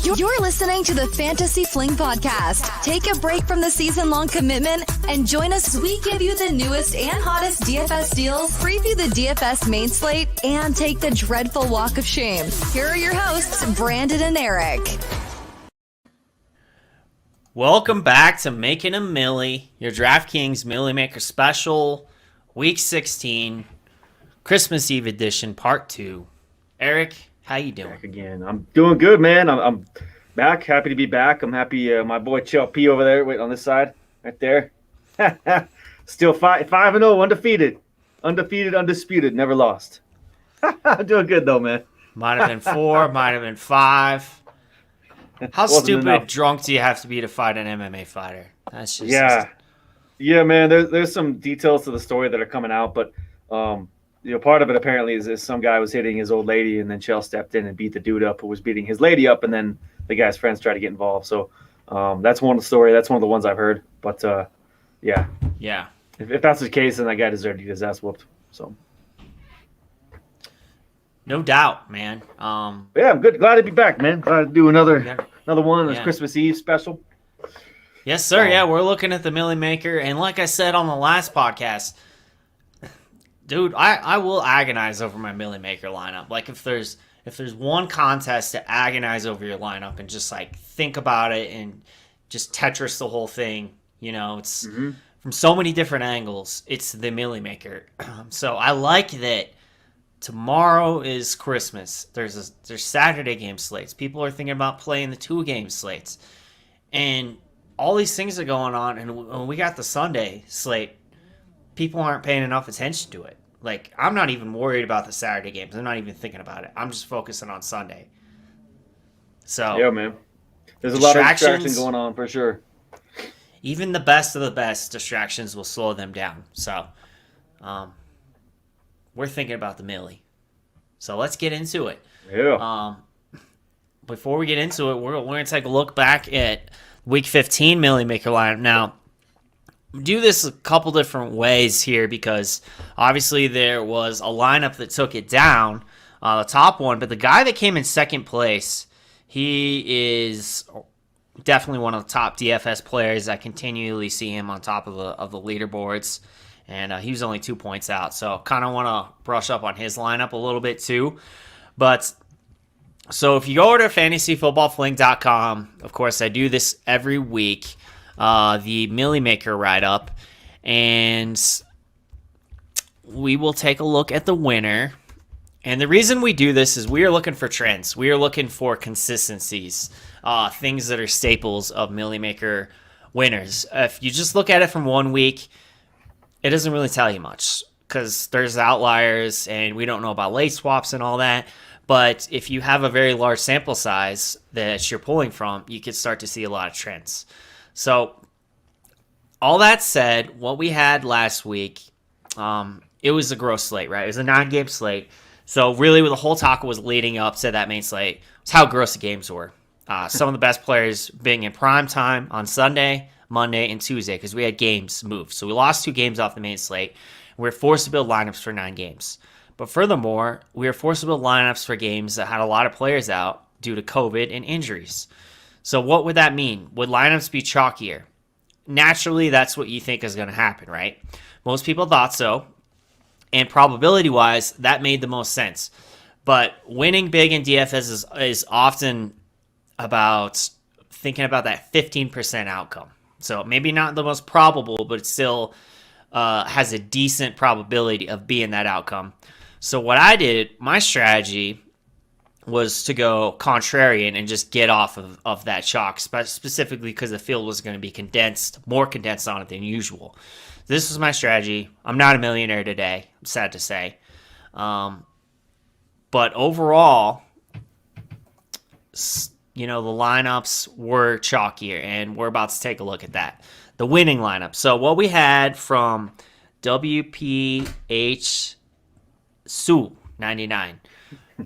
You're listening to the Fantasy Fling Podcast. Take a break from the season-long commitment and join us as we give you the newest and hottest DFS deals, preview the DFS main slate, and take the dreadful walk of shame. Here are your hosts, Brandon and Eric. Welcome back to Makin and Milli, your DraftKings Milli Maker special, Week 16, Christmas Eve edition, Part 2. Eric, how you doing? Back again. I'm doing good, man. I'm back. Happy to be back. I'm happy. My boy Chill P over there, wait on this side, right there. Still 5-0, undefeated, undisputed, never lost. I'm doing good though, man. Might have been 4, might have been 5. How stupid drunk do you have to be to fight an MMA fighter? That's just yeah, man. There's some details to the story that are coming out, but part of it apparently is some guy was hitting his old lady, and then Chael stepped in and beat the dude up who was beating his lady up, and then the guy's friends tried to get involved. So that's one of the story. That's one of the ones I've heard. But yeah. If that's the case, then that guy deserved to get his ass whooped. So. No doubt, man. Yeah, I'm good. Glad to be back, man. Glad to do another one. This Christmas Eve special. Yes, sir. Yeah, we're looking at the Milli Maker, and like I said on the last podcast, dude, I will agonize over my Milli Maker lineup. Like if there's one contest to agonize over your lineup and just like think about it and just Tetris the whole thing, it's from so many different angles. It's the Milli Maker. So I like that. Tomorrow is Christmas. There's Saturday game slates. People are thinking about playing the 2-game slates. And all these things are going on. And when we got the Sunday slate, people aren't paying enough attention to it. Like, I'm not even worried about the Saturday games. I'm not even thinking about it. I'm just focusing on Sunday. So yeah, man. There's a lot of distraction going on for sure. Even the best of the best distractions will slow them down. So, we're thinking about the Milli. So let's get into it. Yeah. Before we get into it, we're going to take a look back at Week 15 Milli Maker lineup. Now, do this a couple different ways here because obviously there was a lineup that took it down, the top one, but the guy that came in second place, he is definitely one of the top DFS players. I continually see him on top of the leaderboards. And he was only 2 points out. So kind of want to brush up on his lineup a little bit too. But so if you go over to fantasyfootballfling.com, of course I do this every week, the Milli Maker write-up. And we will take a look at the winner. And the reason we do this is we are looking for trends. We are looking for consistencies, things that are staples of Milli Maker winners. If you just look at it from 1 week, it doesn't really tell you much because there's outliers and we don't know about late swaps and all that. But if you have a very large sample size that you're pulling from, you could start to see a lot of trends. So all that said, what we had last week, it was a gross slate, right? It was a 9-game slate. So really the whole talk was leading up to that main slate was how gross the games were. Some of the best players being in prime time on Sunday, Monday, and Tuesday because we had games moved. So we lost 2 games off the main slate. We were forced to build lineups for 9 games. But furthermore, we were forced to build lineups for games that had a lot of players out due to COVID and injuries. So what would that mean? Would lineups be chalkier? Naturally, that's what you think is going to happen, right? Most people thought so. And probability-wise, that made the most sense. But winning big in DFS is often about thinking about that 15% outcome. So maybe not the most probable, but it still has a decent probability of being that outcome. So what I did, my strategy was to go contrarian and just get off of that chalk, specifically because the field was going to be more condensed on it than usual. This was my strategy. I'm not a millionaire today, I'm sad to say. But overall, the lineups were chalkier, and we're about to take a look at that. The winning lineup. So what we had from WPH Sue 99.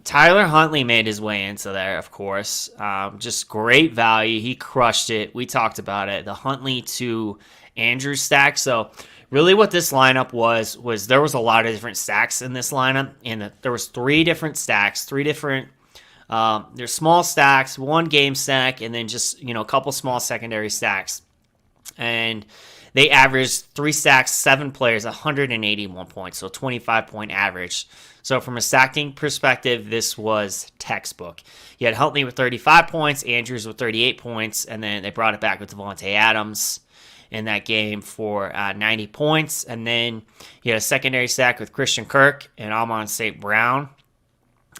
Tyler Huntley made his way into there, of course. Just great value. He crushed it. We talked about it. The Huntley to Andrews stack. So really what this lineup was there was a lot of different stacks in this lineup. And there was 3 different stacks, 3 different There's small stacks, one game stack, and then just, a couple small secondary stacks. And they averaged 3 stacks, 7 players, 181 points, so 25-point average. So from a stacking perspective, this was textbook. You had Huntley with 35 points, Andrews with 38 points, and then they brought it back with Davante Adams in that game for 90 points. And then you had a secondary stack with Christian Kirk and Amon St. Brown,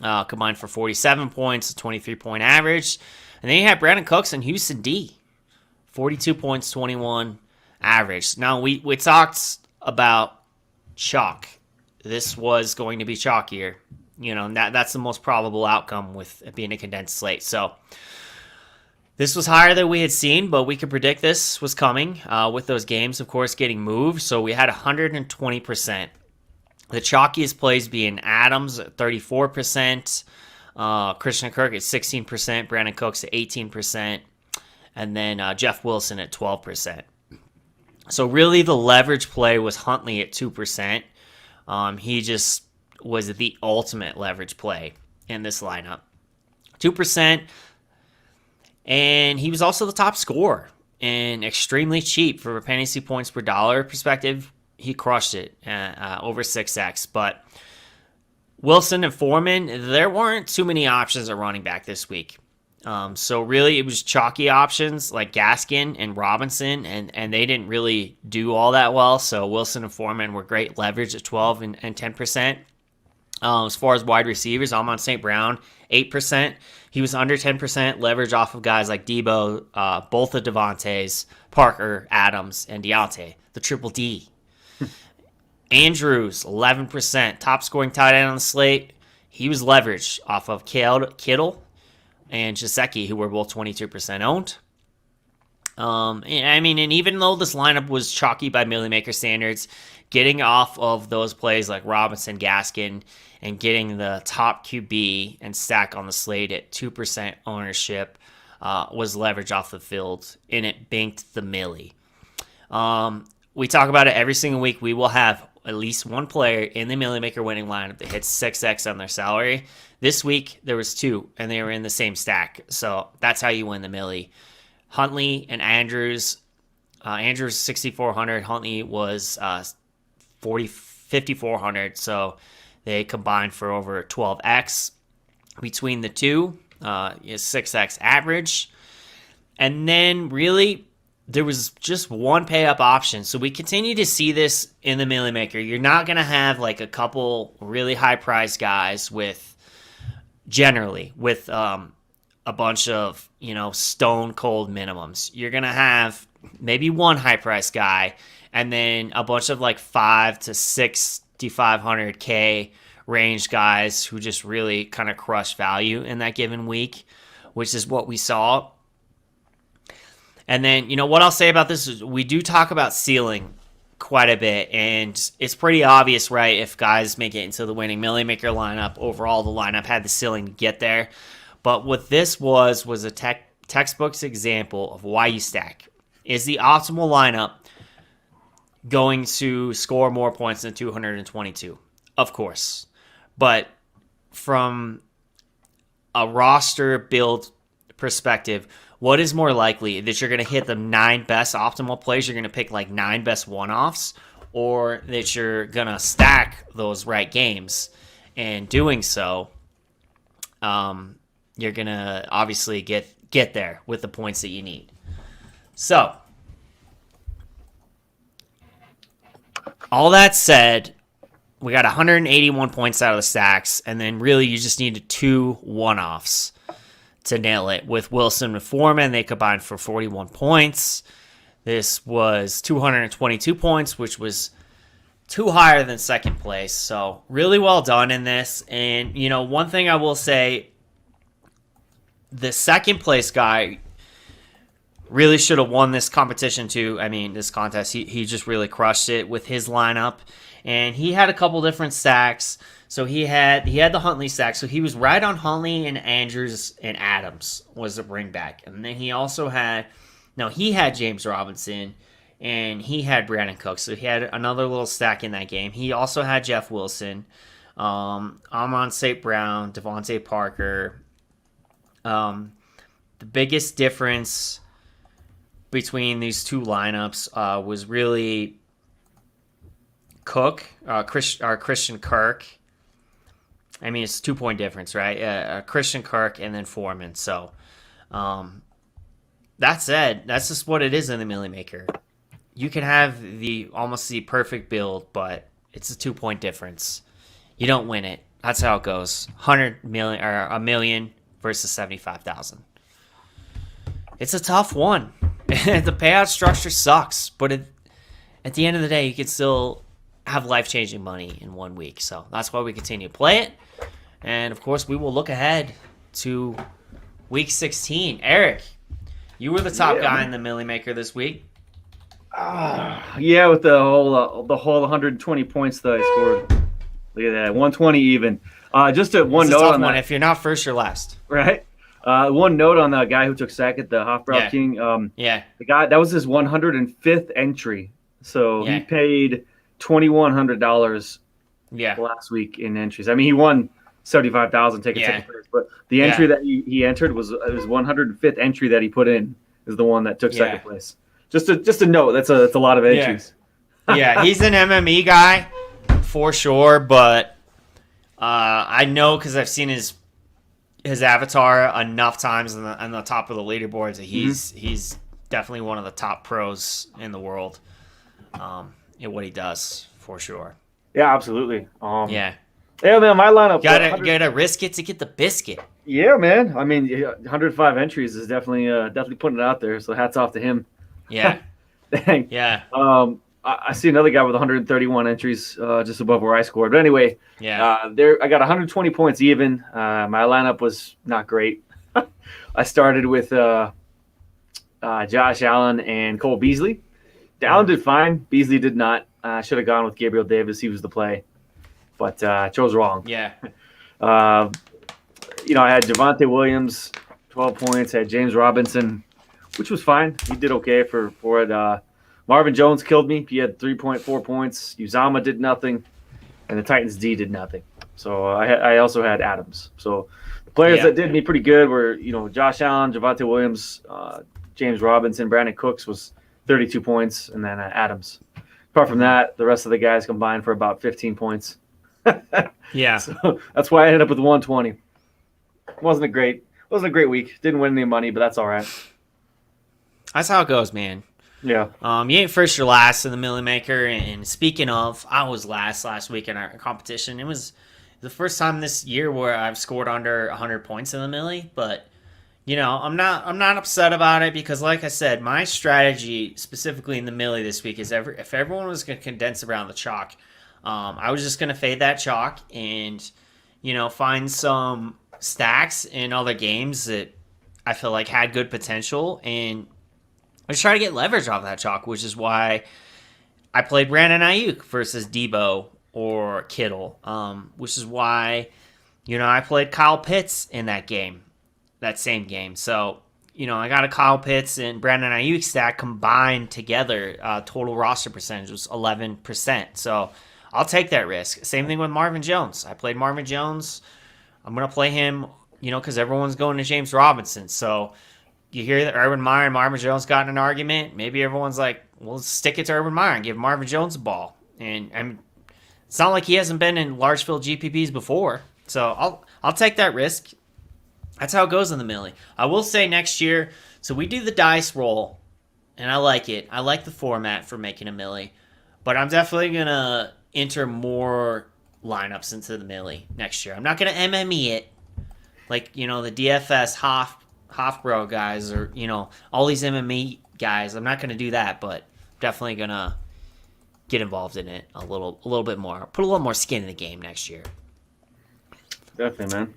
combined for 47 points, a 23-point average. And then you had Brandon Cooks and Houston D, 42 points, 21 average. Now, we talked about chalk. This was going to be chalkier. That's the most probable outcome with it being a condensed slate. So this was higher than we had seen, but we could predict this was coming with those games, of course, getting moved. So we had 120%. The chalkiest plays being Adams at 34%, Christian Kirk at 16%, Brandon Cooks at 18%, and then Jeff Wilson at 12%. So really the leverage play was Huntley at 2%. He just was the ultimate leverage play in this lineup. 2%. And he was also the top scorer and extremely cheap for a fantasy points per dollar perspective. He crushed it over 6x. But Wilson and Foreman, there weren't too many options at running back this week. So really it was chalky options like Gaskin and Robinson, and they didn't really do all that well. So Wilson and Foreman were great leverage at 12 and 10%. As far as wide receivers, Amon St. Brown, 8%. He was under 10% leverage off of guys like Debo, both the Devontaes, Parker, Adams, and Deontay, the triple D. Andrews, 11%, top scoring tight end on the slate. He was leveraged off of Kittle and Gesicki, who were both 22% owned. And even though this lineup was chalky by Milli Maker standards, getting off of those plays like Robinson, Gaskin, and getting the top QB and stack on the slate at 2% ownership was leverage off the field, and it banked the Milli. We talk about it every single week. We will have at least one player in the Milli Maker winning lineup that hits 6x on their salary. This week, there was 2, and they were in the same stack. So that's how you win the Milli. Huntley and Andrews. Andrews 6,400. Huntley was 5,400. So they combined for over 12x between the two. Is 6x average. And then really, there was just one pay-up option. So we continue to see this in the Milli Maker. You're not going to have like a couple really high-priced guys with a bunch of, stone-cold minimums. You're going to have maybe one high-priced guy and then a bunch of like 5 to 6,500K range guys who just really kind of crush value in that given week, which is what we saw. And then, what I'll say about this is we do talk about ceiling quite a bit, and it's pretty obvious, right, if guys make it into the winning Milli Maker lineup. Overall, the lineup had the ceiling to get there. But what this was a textbook's example of why you stack. Is the optimal lineup going to score more points than 222? Of course. But from a roster build perspective, what is more likely, that you're going to hit the 9 best optimal plays, you're going to pick like 9 best one-offs, or that you're going to stack those right games? And doing so, you're going to obviously get there with the points that you need. So, all that said, we got 181 points out of the stacks, and then really you just needed 2 one-offs to nail it. With Wilson and Foreman, they combined for 41 points. This was 222 points, which was 2 higher than second place. So really well done in this. And, one thing I will say, the second place guy really should have won this competition too. This contest. He just really crushed it with his lineup. And he had a couple different stacks. So he had the Huntley stack. So he was right on Huntley and Andrews and Adams was the bring back. And then he also had James Robinson and he had Brandon Cooks. So he had another little stack in that game. He also had Jeff Wilson, Amon St. Brown, Devontae Parker, The biggest difference between these two lineups was really Christian Kirk. I mean, it's a 2-point difference, right? Christian Kirk and then Foreman. So, that said, that's just what it is in the Milli Maker. You can have almost the perfect build, but it's a 2-point difference. You don't win it. That's how it goes. 100 million or a million versus 75,000. It's a tough one. The payout structure sucks, but at the end of the day, you can still have life-changing money in 1 week. So that's why we continue to play it. And, of course, we will look ahead to Week 16. Eric, you were the top guy in the Milli Maker this week. Yeah, with the whole 120 points that I scored. Look at that, 120 even. Just one note on that. If you're not first, you're last. Right. One note on the guy who took second, the Hofbrau King. The guy, that was his 105th entry. So he paid $2,100 last week in entries. I mean, he won 75,000 taking second place, but the entry that he entered was his 105th entry that he put in is the one that took second place. Just a note. That's a lot of entries. Yeah, he's an MME guy for sure, but I know because I've seen his avatar enough times on the top of the leaderboards that he's definitely one of the top pros in the world in what he does for sure. Yeah, absolutely. Yeah, man, my lineup. Gotta risk it to get the biscuit. Yeah, man. I mean, 105 entries is definitely putting it out there. So hats off to him. Yeah. Dang. Yeah. I see another guy with 131 entries, just above where I scored. But anyway, I got 120 points even. My lineup was not great. I started with Josh Allen and Cole Beasley. Allen did fine. Beasley did not. I should have gone with Gabriel Davis. He was the play, but I chose wrong. Yeah. I had Javonte Williams, 12 points. I had James Robinson, which was fine. He did okay for it. Marvin Jones killed me. He had 3.4 points. Uzama did nothing, and the Titans D did nothing. So I also had Adams. So the players that did me pretty good were Josh Allen, Javonte Williams, James Robinson, Brandon Cooks was 32 points, and then Adams. Apart from that, the rest of the guys combined for about 15 points. Yeah. So that's why I ended up with 120. Wasn't a great week. Didn't win any money, but that's all right. That's how it goes, man. Yeah. You ain't first or last in the Milli Maker. And speaking of, I was last week in our competition. It was the first time this year where I've scored under 100 points in the Milli. But I'm not upset about it because, like I said, my strategy specifically in the Milli this week is if everyone was going to condense around the chalk, I was just going to fade that chalk and find some stacks in other games that I feel like had good potential and I just try to get leverage off that chalk, which is why I played Brandon Ayuk versus Debo or Kittle, which is why, I played Kyle Pitts in that same game. So, I got a Kyle Pitts and Brandon Ayuk stack combined together. Total roster percentage was 11%. So I'll take that risk. Same thing with Marvin Jones. I played Marvin Jones. I'm going to play him, because everyone's going to James Robinson. So you hear that Urban Meyer and Marvin Jones got in an argument. Maybe everyone's like, well, let's stick it to Urban Meyer and give Marvin Jones the ball. And it's not like he hasn't been in large field GPPs before. So I'll take that risk. That's how it goes in the Milli. I will say next year, so we do the dice roll, and I like it. I like the format for making a Milli. But I'm definitely going to enter more lineups into the Milli next year. I'm not going to MME it like, the DFS Hofbro guys or, all these MME guys. I'm not going to do that, but definitely going to get involved in it a little bit more. Put a little more skin in the game next year. Definitely, man.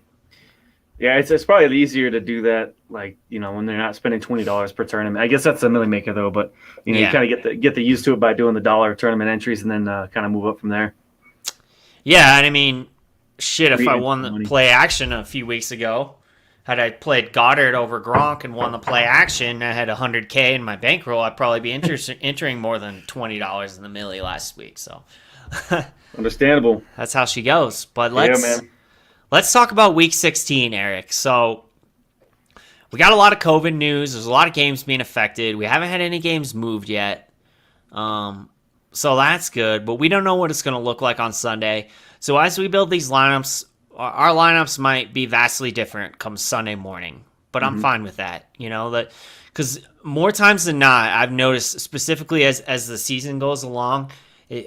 Yeah, it's probably easier to do that, like, when they're not spending $20 per tournament. I guess that's the Milli Maker, though, but, you kind of get the used to it by doing the dollar tournament entries and then kind of move up from there. Yeah, and I mean, shit, if I won the play action a few weeks ago, had I played Goddard over Gronk and won the play action, I had $100K in my bankroll, I'd probably be entering more than $20 in the Milli last week. So, understandable. That's how she goes. But let's talk about Week 16, Eric. So, we got a lot of COVID news. There's a lot of games being affected. We haven't had any games moved yet. So that's good, but we don't know what it's going to look like on Sunday. So as we build these lineups, our lineups might be vastly different come Sunday morning, but I'm fine with that. That because more times than not, I've noticed specifically as the season goes along,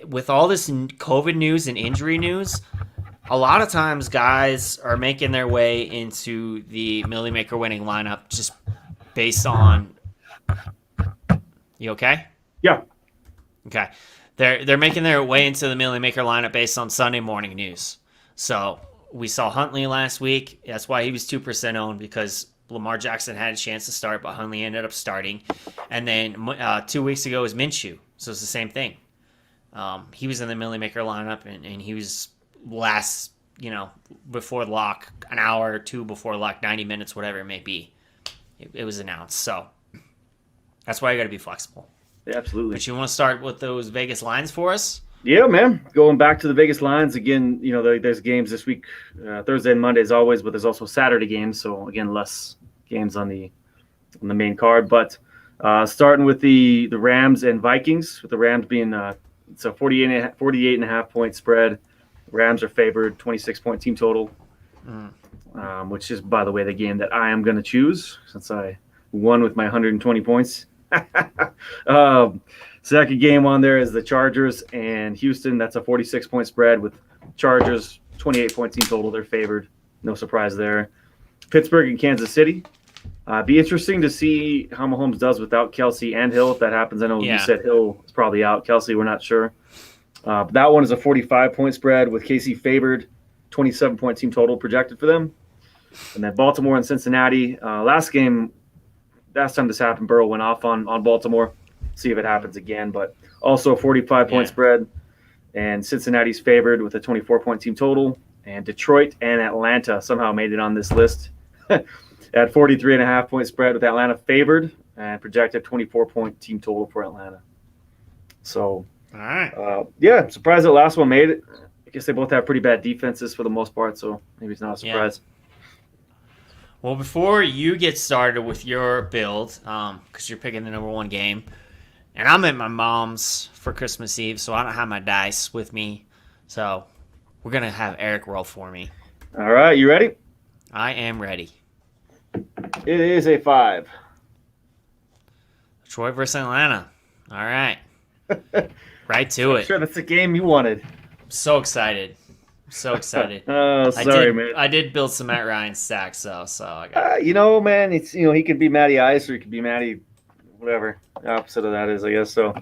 with all this COVID news and injury news, a lot of times guys are making their way into the Milli Maker winning lineup just based on. You okay? Yeah. Okay. They're making their way into the Milli Maker lineup based on Sunday morning news. So we saw Huntley last week. That's why he was 2% owned, because Lamar Jackson had a chance to start, but Huntley ended up starting. And then 2 weeks ago was Minshew. So it's the same thing. He was in the Milli Maker lineup, and he was last, before lock, an hour or two before lock, 90 minutes, whatever it may be. It was announced. So that's why you got to be flexible. Yeah, absolutely. But you want to start with those Vegas lines for us? Yeah, man. Going back to the Vegas lines again. There's games this week, Thursday and Monday as always, but there's also Saturday games. So again, less games on the main card. But starting with the Rams and Vikings, with the Rams being it's a 48.5 point spread. Rams are favored, 26-point team total, which is, by the way, the game that I am going to choose since I won with my 120 points. Second game on there is the Chargers and Houston. That's a 46-point spread with Chargers, 28-point team total. They're favored. No surprise there. Pittsburgh and Kansas City. Be interesting to see how Mahomes does without Kelsey and Hill. If that happens, I know you said Hill is probably out. Kelsey, we're not sure. But that one is a 45-point spread with KC favored, 27-point team total projected for them. And then Baltimore and Cincinnati. Last time this happened, Burrow went off on Baltimore. See if it happens again. But also a 45-point spread. And Cincinnati's favored with a 24-point team total. And Detroit and Atlanta somehow made it on this list at 43.5-point spread, with Atlanta favored and projected 24-point team total for Atlanta. So, all right. I'm surprised that last one made it. I guess they both have pretty bad defenses for the most part, so maybe it's not a surprise. Yeah. Well, before you get started with your build, because you're picking the number one game, and I'm at my mom's for Christmas Eve, so I don't have my dice with me. So we're going to have Eric roll for me. All right, you ready? I am ready. It is a 5. Detroit versus Atlanta. All right. Right to it. Sure, that's the game you wanted. I'm so excited. Oh, sorry, man. I did build some Matt Ryan stacks, though, so I got man, it's he could be Matty Ice or he could be Matty whatever. The opposite of that is, I guess. So,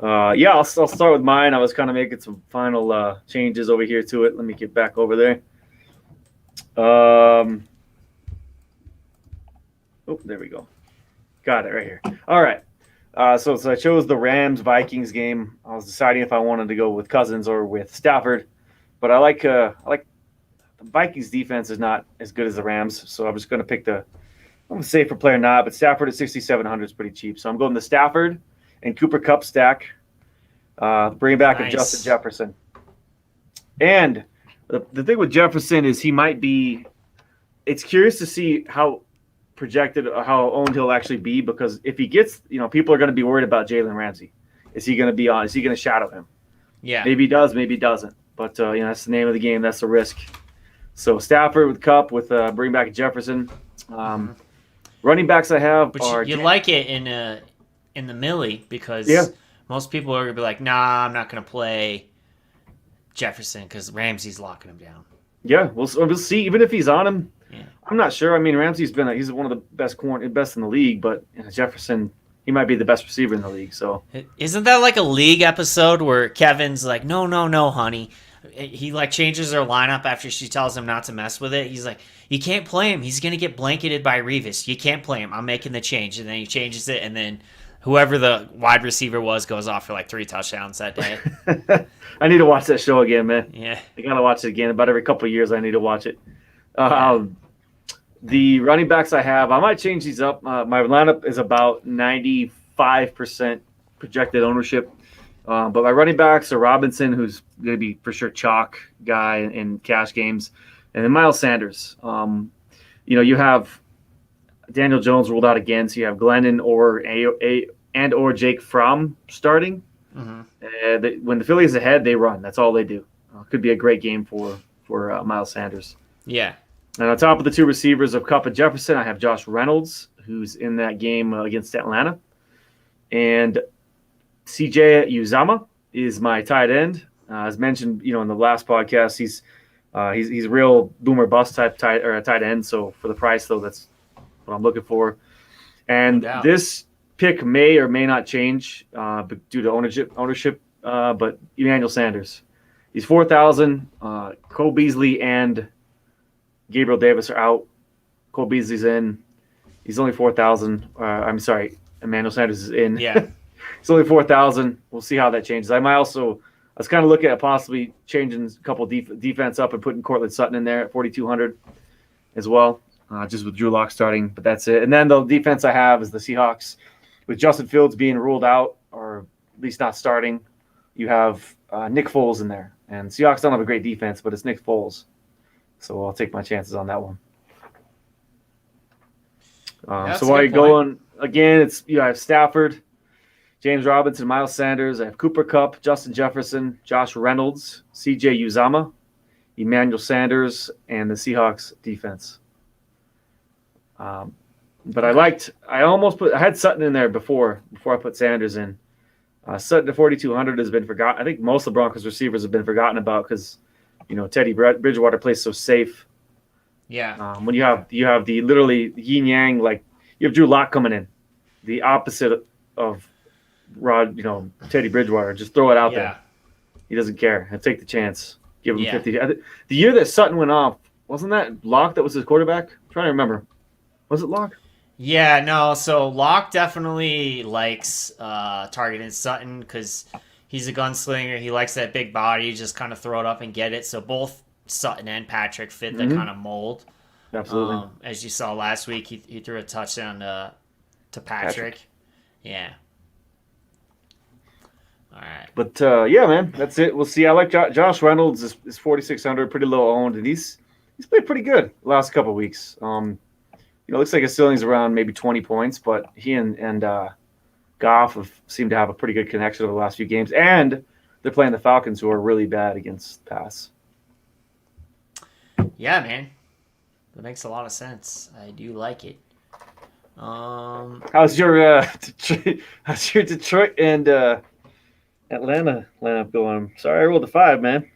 I'll start with mine. I was kind of making some final changes over here to it. Let me get back over there. Oh, there we go. Got it right here. All right. So I chose the Rams-Vikings game. I was deciding if I wanted to go with Cousins or with Stafford. But I like the Vikings defense is not as good as the Rams, so I'm just going to pick I'm going to say for player not, but Stafford at 6,700 is pretty cheap. So I'm going the Stafford and Cooper Kupp stack, bring back a Justin Jefferson. And the thing with Jefferson is he might be – it's curious to see how projected – how owned he'll actually be, because if he gets – people are going to be worried about Jalen Ramsey. Is he going to be on? Is he going to shadow him? Yeah. Maybe he does, maybe he doesn't. But, that's the name of the game. That's the risk. So Stafford with Kupp with bring back Jefferson. Running backs I have are – you like it in the Milli, because most people are going to be like, nah, I'm not going to play Jefferson because Ramsey's locking him down. Yeah, we'll see. Even if he's on him, I'm not sure. I mean, Ramsey's he's one of the best in the league, but Jefferson – he might be the best receiver in the league. So isn't that like a league episode where Kevin's like, no, honey. He changes their lineup after she tells him not to mess with it. He's like, you can't play him. He's going to get blanketed by Revis. You can't play him. I'm making the change. And then he changes it. And then whoever the wide receiver goes off for 3 touchdowns that day. I need to watch that show again, man. Yeah. I got to watch it again. About every couple of years, I need to watch it. The running backs I have, I might change these up. My lineup is about 95% projected ownership. But my running backs are Robinson, who's going to be for sure chalk guy in cash games, and then Miles Sanders. You have Daniel Jones ruled out again, so you have Glennon or Jake Fromm starting. Mm-hmm. When the Phillies ahead, they run. That's all they do. Could be a great game for Miles Sanders. Yeah. And on top of the two receivers of Kupp and Jefferson, I have Josh Reynolds, who's in that game against Atlanta. And CJ Uzama is my tight end. As mentioned, in the last podcast, he's a real boomer bust type tight end. So for the price, though, that's what I'm looking for. And this pick may or may not change due to ownership. But Emmanuel Sanders, he's 4,000. Cole Beasley and Gabriel Davis are out. Cole Beasley's in. He's only 4,000. I'm sorry, Emmanuel Sanders is in. Yeah. It's only 4,000. We'll see how that changes. I was kind of looking at possibly changing a couple defense up and putting Cortland Sutton in there at 4,200 as well, just with Drew Lock starting. But that's it. And then the defense I have is the Seahawks. With Justin Fields being ruled out or at least not starting, you have Nick Foles in there. And Seahawks don't have a great defense, but it's Nick Foles. So I'll take my chances on that one. So while you're going, again, I have Stafford, James Robinson, Miles Sanders. I have Cooper Kupp, Justin Jefferson, Josh Reynolds, CJ Uzama, Emmanuel Sanders, and the Seahawks defense. But I had Sutton in there before I put Sanders in. Sutton at 4,200 has been forgotten. I think most of the Broncos receivers have been forgotten about because, Teddy Bridgewater plays so safe. Yeah. When you have the literally yin yang, like you have Drew Lock coming in, the opposite of Teddy Bridgewater. Just throw it out there. He doesn't care. He'll take the chance. Give him 50. The year that Sutton went off, wasn't that Lock that was his quarterback? I'm trying to remember. Was it Lock? Yeah, no. So Lock definitely likes targeting Sutton because he's a gunslinger. He likes that big body. Just kind of throw it up and get it. So both Sutton and Patrick fit the kind of mold. Absolutely. As you saw last week, he threw a touchdown to Patrick. Yeah. All right. But, man, that's it. We'll see. I like Josh Reynolds is 4,600, pretty low owned, and he's played pretty good the last couple of weeks. Looks like his ceiling's around maybe 20 points, but he and Goff seemed to have a pretty good connection over the last few games, and they're playing the Falcons, who are really bad against pass. Yeah, man. That makes a lot of sense. I do like it. How's your Detroit and Atlanta lineup going? Sorry, I rolled a 5, man.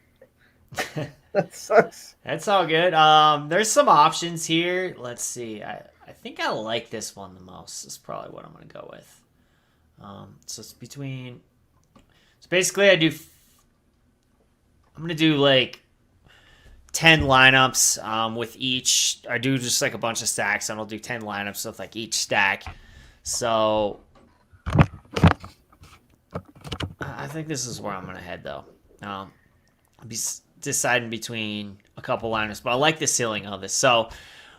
That sucks. That's all good. There's some options here. Let's see. I think I like this one the most. That's probably what I'm going to go with. So it's between. So basically, I'm going to do like 10 lineups with each. I do just like a bunch of stacks, and I'll do 10 lineups with like each stack. So I think this is where I'm going to head, though. I'll be deciding between a couple lineups, but I like the ceiling of this. So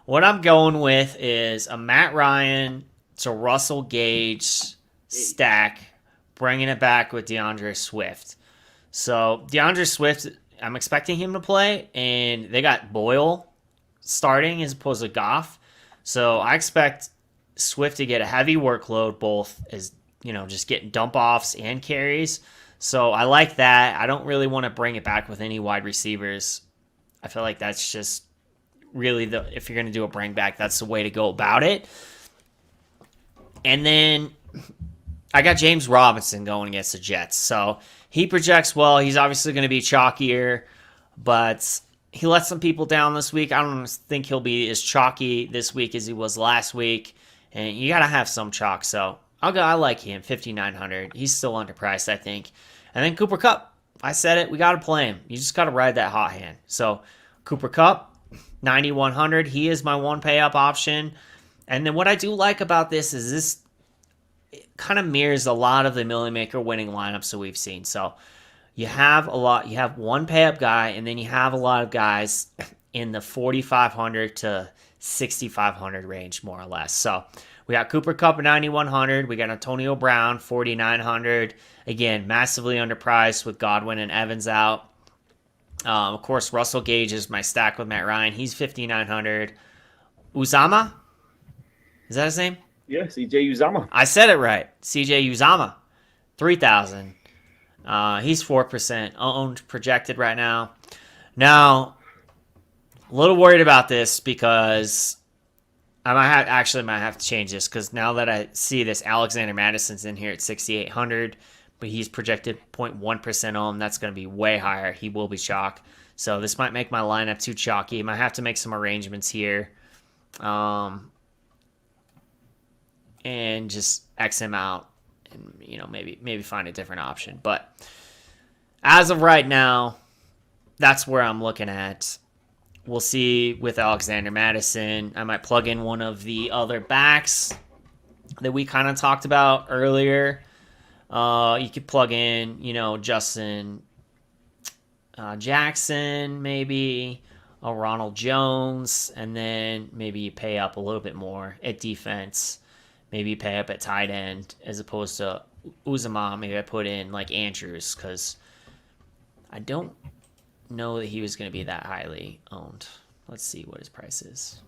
what I'm going with is a Matt Ryan to Russell Gage stack, bringing it back with DeAndre Swift. So DeAndre Swift, I'm expecting him to play, and they got Boyle starting as opposed to Goff. So I expect Swift to get a heavy workload, both as just getting dump offs and carries. So I like that. I don't really want to bring it back with any wide receivers. I feel like that's just really if you're going to do a bring back, that's the way to go about it. And then I got James Robinson going against the Jets. So he projects well. He's obviously going to be chalkier, but he let some people down this week. I don't think he'll be as chalky this week as he was last week. And you got to have some chalk. So I like him, 5,900. He's still underpriced, I think. And then Cooper Kupp. I said it. We got to play him. You just got to ride that hot hand. So Cooper Kupp, 9,100. He is my one pay up option. And then what I do like about this is this kind of mirrors a lot of the Milli Maker winning lineups that we've seen. So you have one pay up guy, and then you have a lot of guys in the 4,500 to 6,500 range, more or less. So we got Cooper Kupp at 9,100. We got Antonio Brown, 4,900. Again, massively underpriced with Godwin and Evans out. Of course, Russell Gage is my stack with Matt Ryan. He's 5,900. Uzama, Is that his name? Yeah, CJ Uzama. I said it right. CJ Uzama, 3,000. He's 4% owned, projected right now. Now, a little worried about this because I might have to change this because now that I see this, Alexander Madison's in here at 6,800, but he's projected 0.1% owned. That's going to be way higher. He will be chalk. So this might make my lineup too chalky. I might have to make some arrangements here. And just X him out and, maybe find a different option. But as of right now, that's where I'm looking at. We'll see with Alexander Madison. I might plug in one of the other backs that we kind of talked about earlier. You could plug in, Justin Jackson, maybe a Ronald Jones, and then maybe you pay up a little bit more at defense. Maybe you pay up at tight end as opposed to Uzama. Maybe I put in like Andrews because I don't know that he was going to be that highly owned. Let's see what his price is.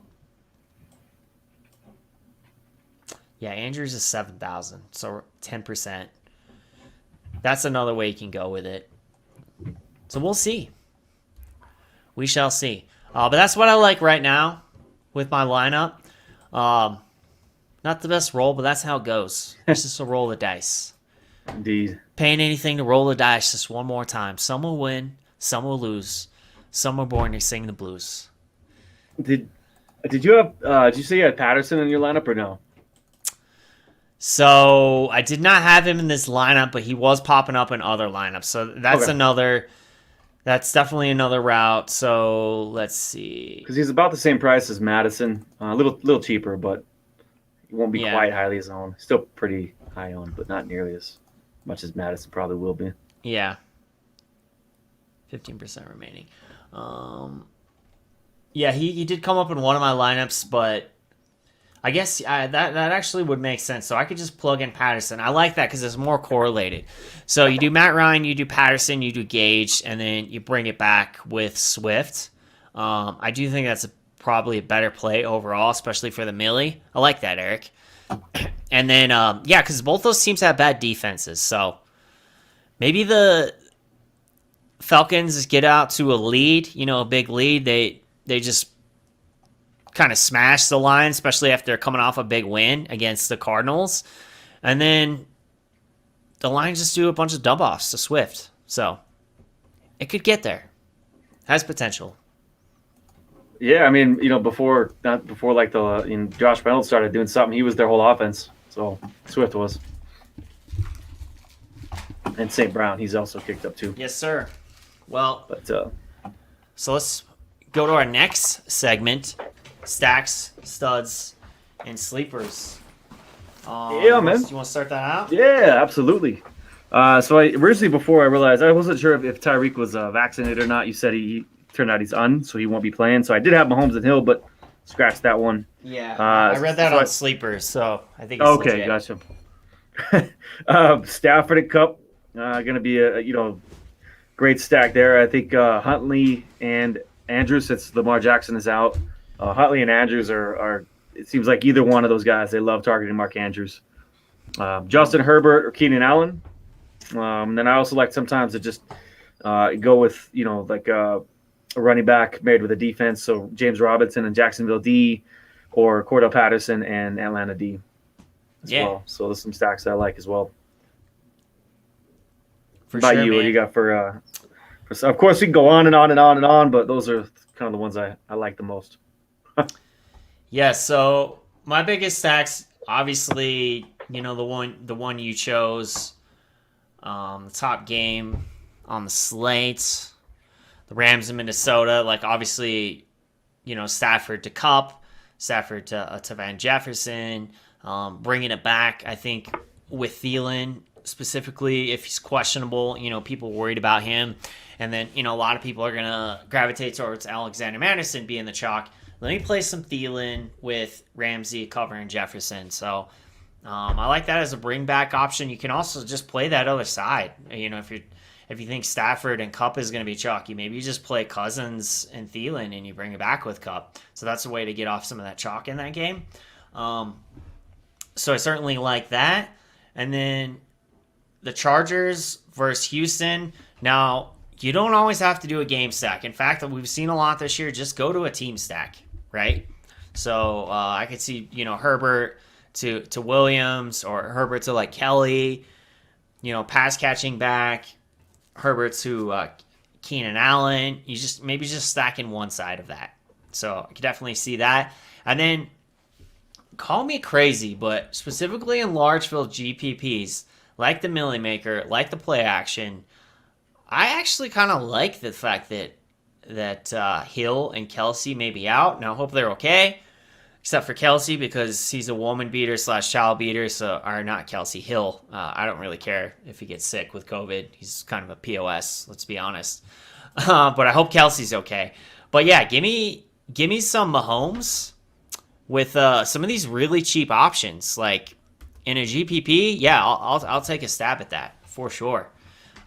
Yeah, Andrews is 7,000, so 10%. That's another way you can go with it. So we'll see. We shall see. But that's what I like right now with my lineup. Not the best roll, but that's how it goes. It's just a roll of dice. Indeed. Paying anything to roll the dice just one more time. Some will win, some will lose. Some are born to sing the blues. Did you say you had Patterson in your lineup or no? So I did not have him in this lineup, but he was popping up in other lineups. So that's okay. That's definitely another route. So let's see. Because he's about the same price as Madison. A little cheaper, but he won't be quite highly as owned. Still pretty high owned, but not nearly as much as Madison probably will be. Yeah. 15% remaining. Yeah, he did come up in one of my lineups, but I guess that actually would make sense. So I could just plug in Patterson. I like that because it's more correlated. So you do Matt Ryan, you do Patterson, you do Gage, and then you bring it back with Swift. I do think that's probably a better play overall, especially for the Milli. I like that, Eric. And then, because both those teams have bad defenses. So maybe the Falcons get out to a lead, a big lead. They just kind of smash the Lions, especially after coming off a big win against the Cardinals. And then the Lions just do a bunch of dump-offs to Swift. So it could get there. Has potential. Yeah, I mean, before like Josh Reynolds started doing something, he was their whole offense. So Swift was. And St. Brown, he's also kicked up too. Yes, sir. Well, so let's go to our next segment. Stacks, studs, and sleepers. Yeah, man. You want to start that out? Yeah, absolutely. So originally, before I realized, I wasn't sure if Tyreek was vaccinated or not. You said he turned out he's so he won't be playing. So I did have Mahomes and Hill, but scratched that one. Yeah, I read that on sleepers, so I think it's okay, legit. Gotcha. Stafford and Cup, going to be a great stack there. I think Huntley and Andrews, since Lamar Jackson is out. Huntley and Andrews are it seems like either one of those guys, they love targeting Mark Andrews. Justin Herbert or Keenan Allen. Then I also like sometimes to just go with, a running back made with a defense. So James Robinson and Jacksonville D, or Cordell Patterson and Atlanta D as well. So there's some stacks I like as well. For What about sure, you? man. What do you got for of course, we can go on and on and on and on, but those are kind of the ones I like the most. Yeah, so my biggest stacks, obviously, the one you chose, the top game on the slate, the Rams in Minnesota. Like, obviously, Stafford to Cup, Stafford to Van Jefferson, bringing it back. I think with Thielen specifically, if he's questionable, people worried about him, and then a lot of people are gonna gravitate towards Alexander Madison being the chalk. Let me play some Thielen with Ramsey covering Jefferson. So I like that as a bring back option. You can also just play that other side. If you think Stafford and Kupp is going to be chalky, maybe you just play Cousins and Thielen and you bring it back with Kupp. So that's a way to get off some of that chalk in that game. So I certainly like that. And then the Chargers versus Houston. Now, you don't always have to do a game stack. In fact, we've seen a lot this year. Just go to a team stack, right? So I could see, Herbert to Williams, or Herbert to like Kelly, pass catching back, Herbert to Keenan Allen. You maybe just stacking one side of that. So I could definitely see that. And then call me crazy, but specifically in large field GPPs, like the Milli Maker, like the play action, I actually kind of like the fact that Hill and Kelsey may be out. Now, I hope they're okay, except for Kelsey, because he's a woman beater / child beater. So, or not Kelsey, Hill. I don't really care if he gets sick with COVID. He's kind of a POS, let's be honest. But I hope Kelsey's okay. But yeah, give me some Mahomes with some of these really cheap options, like in a GPP. Yeah, I'll take a stab at that for sure.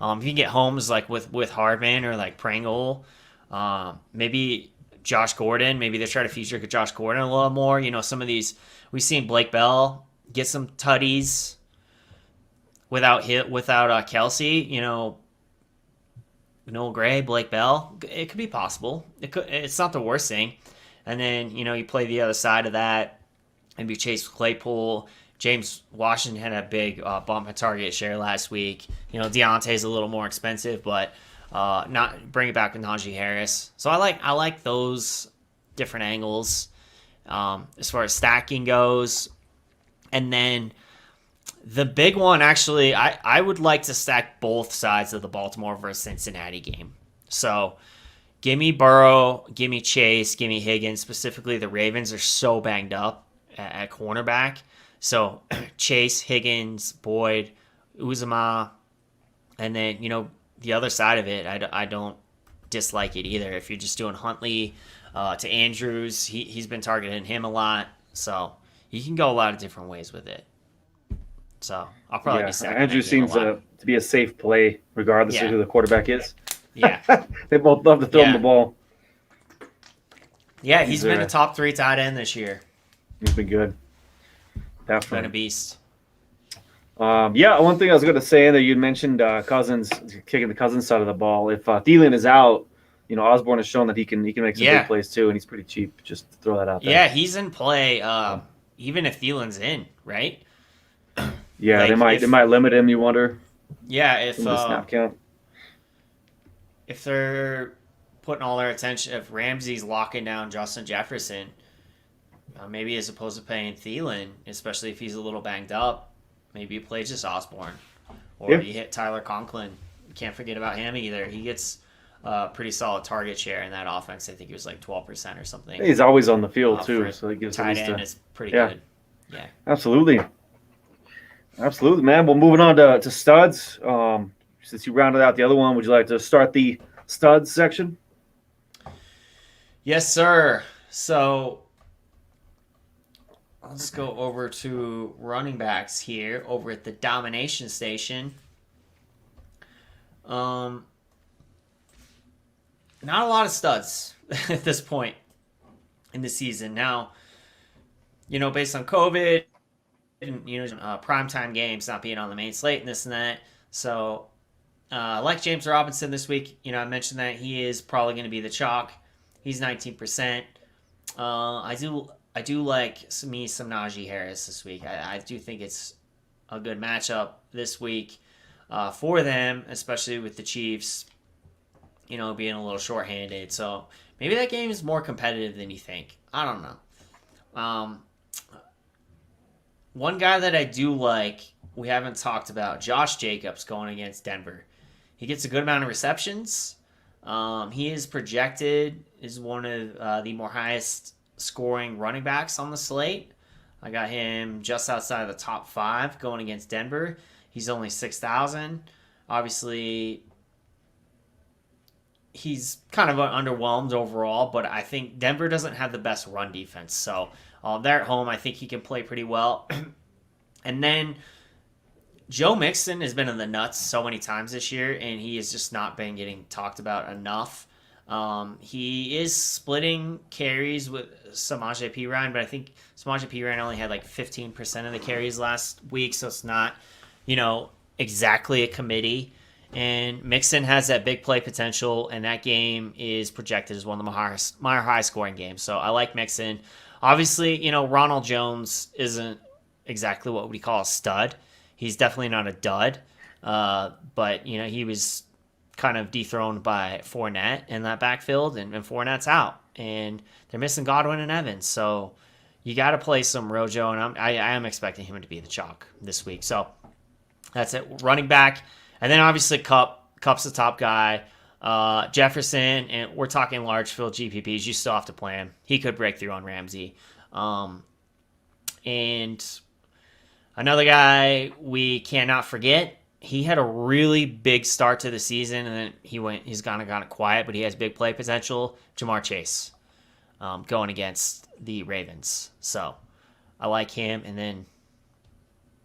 If you can get Holmes like with Hardman or like Pringle, maybe Josh Gordon. Maybe they try to feature Josh Gordon a little more. Some of these we've seen Blake Bell get some tutties without Kelsey. Noel Gray, Blake Bell. It could be possible. It's not the worst thing. And then you play the other side of that. Maybe Chase Claypool. James Washington had a big bump in target share last week. Deontay's a little more expensive, but not bring it back with Naji Harris. So I like those different angles as far as stacking goes. And then the big one, actually, I would like to stack both sides of the Baltimore versus Cincinnati game. So give me Burrow, give me Chase, give me Higgins. Specifically, the Ravens are so banged up at cornerback. So Chase, Higgins, Boyd, Uzama, and then, the other side of it, I don't dislike it either. If you're just doing Huntley to Andrews, he's been targeting him a lot. So you can go a lot of different ways with it. So I'll probably be stacking Andrews seems to be a safe play regardless of who the quarterback is. Yeah. They both love to throw him the ball. Yeah, he's been a top 3 tight end this year. He's been good. Definitely. Been a beast. One thing I was going to say there, you mentioned Cousins kicking the Cousins side of the ball. If Thielen is out, Osborne has shown that he can make some big plays too, and he's pretty cheap. Just to throw that out there. Yeah, he's in play. Even if Thielen's in, right? Yeah, they might limit him. You wonder. Yeah, if the snap count. If they're putting all their attention, if Ramsey's locking down Justin Jefferson, maybe as opposed to paying Thielen, especially if he's a little banged up, maybe you play just Osborne. Or you hit Tyler Conklin. You can't forget about him either. He gets pretty solid target share in that offense. I think he was like 12% or something. He's always on the field too, so he gives tight end is pretty good. Yeah, absolutely, man. Well, moving on to studs. Since you rounded out the other one, would you like to start the studs section? Yes, sir. So let's go over to running backs here over at the Domination Station. Not a lot of studs at this point in the season. Now, based on COVID and, primetime games not being on the main slate and this and that. So, like James Robinson this week, I mentioned that he is probably going to be the chalk. He's 19%. I do like some Naji Harris this week. I do think it's a good matchup this week for them, especially with the Chiefs, being a little shorthanded. So maybe that game is more competitive than you think. I don't know. One guy that I do like, we haven't talked about, Josh Jacobs going against Denver. He gets a good amount of receptions. He is projected as one of the more highest scoring running backs on the slate. I got him just outside of the top 5 going against Denver. He's only 6,000. Obviously, he's kind of underwhelmed overall, but I think Denver doesn't have the best run defense. So they're at home. I think he can play pretty well. And then Joe Mixon has been in the nuts so many times this year, and he has just not been getting talked about enough. He is splitting carries with Samaje Perine, but I think Samaje Perine only had like 15% of the carries last week, so it's not, exactly a committee. And Mixon has that big play potential, and that game is projected as one of the more high-scoring games. So I like Mixon. Obviously, Ronald Jones isn't exactly what we call a stud. He's definitely not a dud, but, he was kind of dethroned by Fournette in that backfield, and Fournette's out. And they're missing Godwin and Evans, so you got to play some Rojo, and I am expecting him to be the chalk this week. So that's it. Running back. And then obviously Cup's the top guy. Jefferson, and we're talking large field GPPs. You still have to play him. He could break through on Ramsey. And another guy we cannot forget. He had a really big start to the season, and then he's kind of gone quiet, but he has big play potential. Jamar Chase, going against the Ravens. So I like him, and then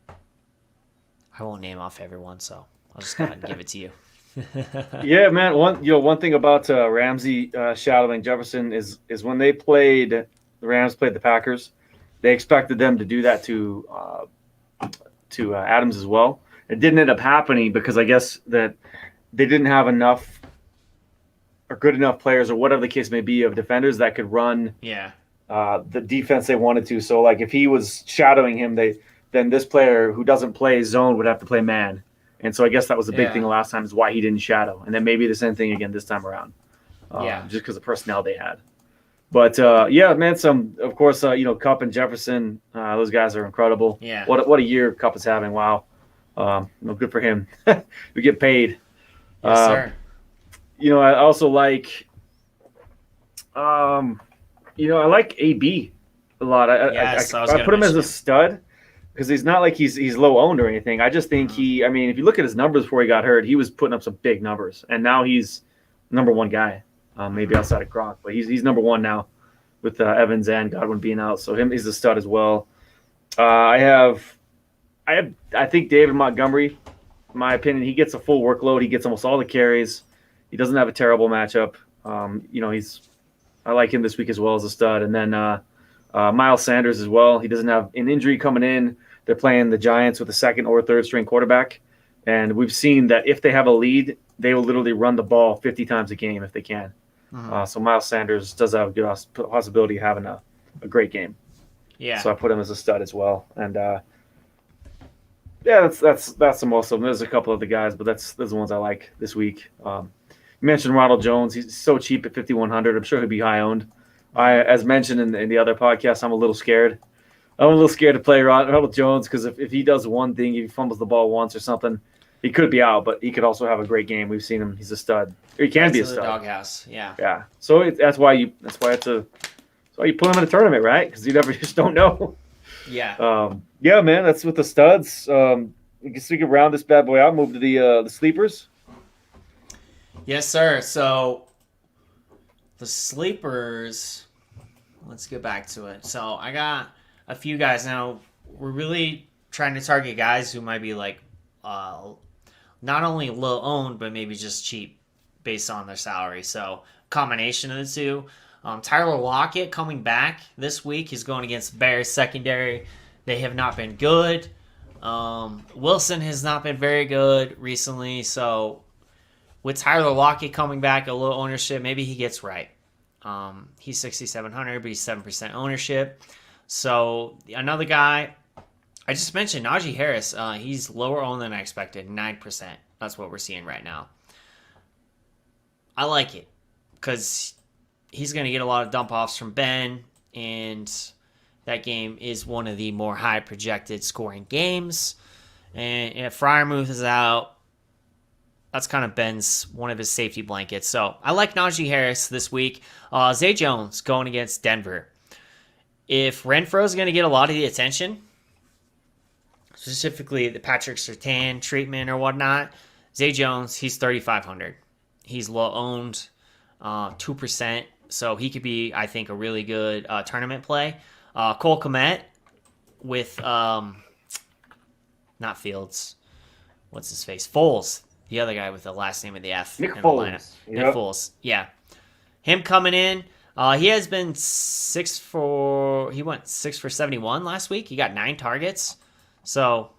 I won't name off everyone, so I'll just go ahead and give it to you. Yeah, man. One thing about Ramsey shadowing Jefferson is when the Rams played the Packers, they expected them to do that to Adams as well. It didn't end up happening because I guess that they didn't have enough or good enough players or whatever the case may be of defenders that could run the defense they wanted to. So like if he was shadowing him, then this player who doesn't play zone would have to play man. And so I guess that was the big thing last time is why he didn't shadow. And then maybe the same thing again this time around. Just because of personnel they had. But man, of course, Kupp and Jefferson, those guys are incredible. Yeah. What a year Kupp is having. Wow. Good for him. We get paid. Yes, sir. I also like, I like AB a lot. I put him as a stud because he's not like he's low owned or anything. I just think if you look at his numbers before he got hurt, he was putting up some big numbers, and now he's number one guy, maybe outside of Gronk, but he's number one now with Evans and Godwin being out. So he's a stud as well. I think David Montgomery, in my opinion, he gets a full workload. He gets almost all the carries. He doesn't have a terrible matchup. I like him this week as well as a stud. And then Miles Sanders as well. He doesn't have an injury coming in. They're playing the Giants with a second or third string quarterback. And we've seen that if they have a lead, they will literally run the ball 50 times a game if they can. So Miles Sanders does have a good possibility of having a great game. Yeah. So I put him as a stud as well. And that's the most of them. There's a couple of the guys, but those are the ones I like this week. You mentioned Ronald Jones. He's so cheap at 5,100. I'm sure he'll be high owned. As mentioned in the other podcast, I'm a little scared. I'm a little scared to play Ronald Jones because if he does one thing, if he fumbles the ball once or something, he could be out, but he could also have a great game. We've seen him; he's a stud. Or he can be a stud. Doghouse, yeah. Yeah. So that's why you put him in a tournament, right? Because you never just don't know. Yeah. Yeah, man. That's with the studs. I guess we can round this bad boy out. Move to the sleepers. Yes, sir. So the sleepers. Let's get back to it. So I got a few guys now. We're really trying to target guys who might be like not only low owned, but maybe just cheap based on their salary. So combination of the two. Tyler Lockett coming back this week. He's going against Bears secondary. They have not been good. Wilson has not been very good recently. So with Tyler Lockett coming back, a low ownership, maybe he gets right. He's 6,700, but he's 7% ownership. So another guy, I just mentioned Naji Harris. He's lower owned than I expected, 9%. That's what we're seeing right now. I like it because he's going to get a lot of dump offs from Ben, and that game is one of the more high projected scoring games. And if Freiermuth is out, that's kind of Ben's one of his safety blankets. So I like Najee Harris this week. Zay Jones going against Denver. If Renfro is going to get a lot of the attention, specifically the Patrick Surtain treatment or whatnot, Zay Jones, he's 3,500. He's low owned, 2%. So he could be, I think, a really good tournament play. Cole Kmet with, not Fields. What's his face? Foles. The other guy with the last name of the F. Nick in Foles. The lineup. Yep. Nick Foles. Yeah. him coming in. He has been he went 6 for 71 last week. He got 9 targets. So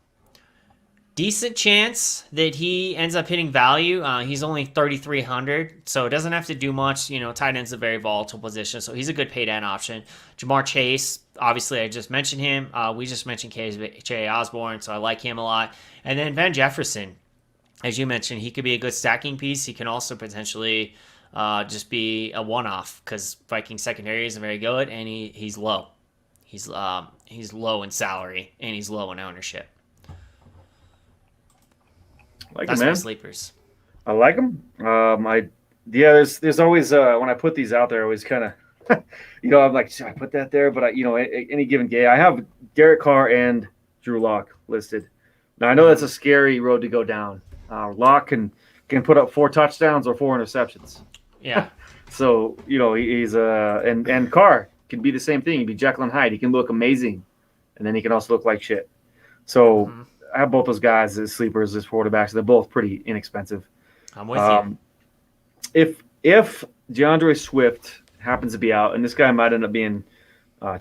decent chance that he ends up hitting value. He's only 3,300, so it doesn't have to do much. Tight end's a very volatile position, so he's a good paid end option. Jamar Chase, obviously, I just mentioned him. We just mentioned K.J. Osborne, so I like him a lot. And then Van Jefferson, as you mentioned, he could be a good stacking piece. He can also potentially just be a one-off because Viking secondary isn't very good, and he's low. He's low in salary, and he's low in ownership. That's him, my man. sleepers. I like them. There's always when I put these out there, I always kind of, I'm like, should I put that there? But any given day, I have Derek Carr and Drew Lock listed. Now I know that's a scary road to go down. Lock can put up 4 touchdowns or 4 interceptions. Yeah. So he's and Carr can be the same thing. He'd be Jekyll and Hyde. He can look amazing, and then he can also look like shit. So. Mm-hmm. I have both those guys as sleepers, as quarterbacks. They're both pretty inexpensive. I'm with you. If DeAndre Swift happens to be out, and this guy might end up being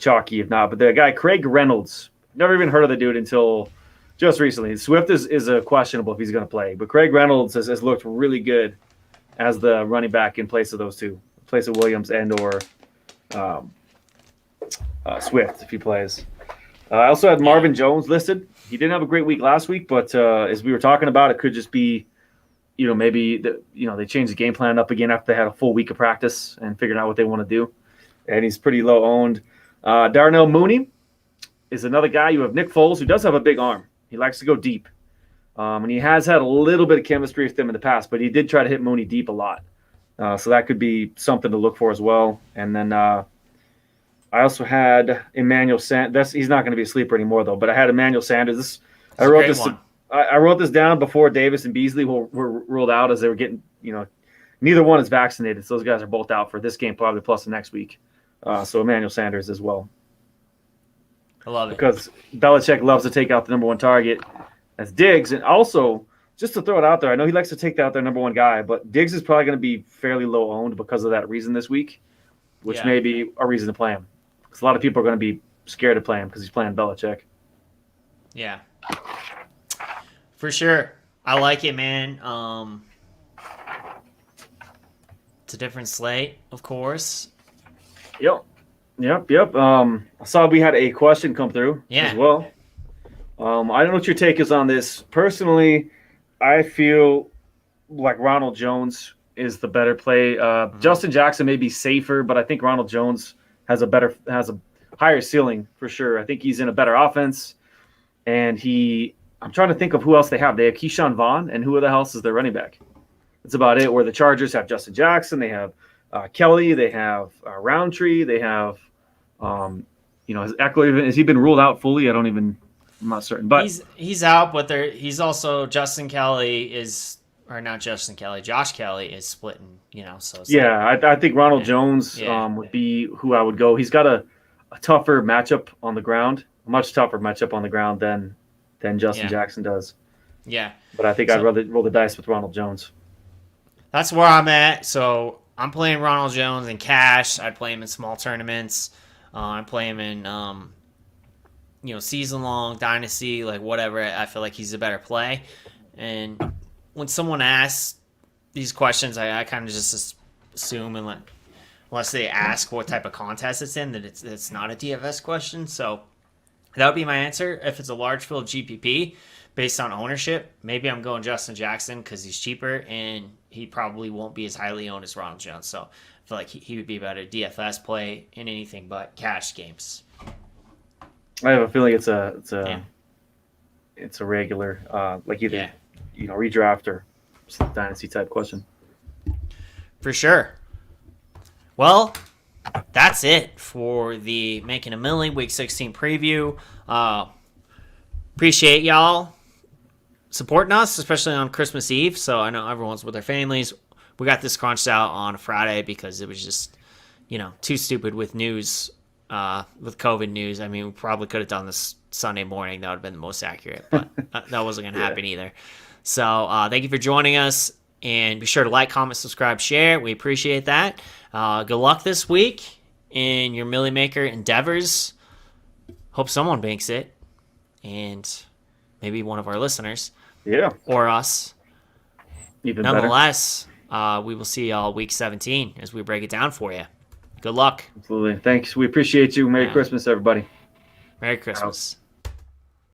chalky if not, but the guy Craig Reynolds, never even heard of the dude until just recently. Swift is a questionable if he's going to play, but Craig Reynolds has looked really good as the running back in place of those two, in place of Williams and or Swift if he plays. I also had Marvin Jones listed. He didn't have a great week last week, but as we were talking about, it could just be, maybe they changed the game plan up again after they had a full week of practice and figured out what they want to do. And he's pretty low owned. Darnell Mooney is another guy. You have Nick Foles, who does have a big arm. He likes to go deep. And he has had a little bit of chemistry with them in the past, but he did try to hit Mooney deep a lot. So that could be something to look for as well. And then I also had Emmanuel Sanders. He's not going to be a sleeper anymore, though. But I had Emmanuel Sanders. I wrote this down before Davis and Beasley were ruled out as they were getting. Neither one is vaccinated, so those guys are both out for this game, probably plus the next week. So Emmanuel Sanders as well. I love it because Belichick loves to take out the number one target as Diggs, and also just to throw it out there, I know he likes to take out their number one guy, but Diggs is probably going to be fairly low owned because of that reason this week, which may be a reason to play him. Because a lot of people are going to be scared to play him because he's playing Belichick. Yeah. For sure. I like it, man. It's a different slate, of course. Yep. I saw we had a question come through as well. I don't know what your take is on this. Personally, I feel like Ronald Jones is the better play. Justin Jackson may be safer, but I think Ronald Jones has a higher ceiling for sure. I think he's in a better offense, and I'm trying to think of who else they have. They have Keyshawn Vaughn, and who the hell is their running back? That's about it. Where the Chargers have Justin Jackson, they have Kelly, they have Roundtree, they have has Eckler, has he been ruled out fully? I'm not certain, but he's out. But he's also Josh Kelly is splitting. So I think Ronald Jones would be who I would go. He's got a tougher matchup on the ground, a much tougher matchup on the ground than Justin Jackson does. Yeah, but I think I'd rather roll the dice with Ronald Jones. That's where I'm at. So I'm playing Ronald Jones in cash. I'd play him in small tournaments. I play him in season long dynasty, like whatever. I feel like he's a better play. And when someone asks these questions, I kind of just assume, unless they ask what type of contest it's in, that it's not a DFS question. So that would be my answer. If it's a large field GPP based on ownership, maybe I'm going Justin Jackson because he's cheaper and he probably won't be as highly owned as Ronald Jones. So I feel like he would be about a DFS play in anything but cash games. I have a feeling it's a regular redraft or dynasty type question. For sure. Well, that's it for the Makin a Milli Week 16 preview. Appreciate y'all supporting us, especially on Christmas Eve. So I know everyone's with their families. We got this crunched out on a Friday because it was just, too stupid with news, with COVID news. I mean, we probably could have done this Sunday morning. That would have been the most accurate, but that wasn't going to happen either. So thank you for joining us. And be sure to like, comment, subscribe, share. We appreciate that. Good luck this week in your Milli Maker endeavors. Hope someone banks it. And maybe one of our listeners. Yeah. Or us. Even Nonetheless, we will see y'all week 17 as we break it down for you. Good luck. Absolutely. Thanks. We appreciate you. Merry Christmas, everybody. Merry Christmas.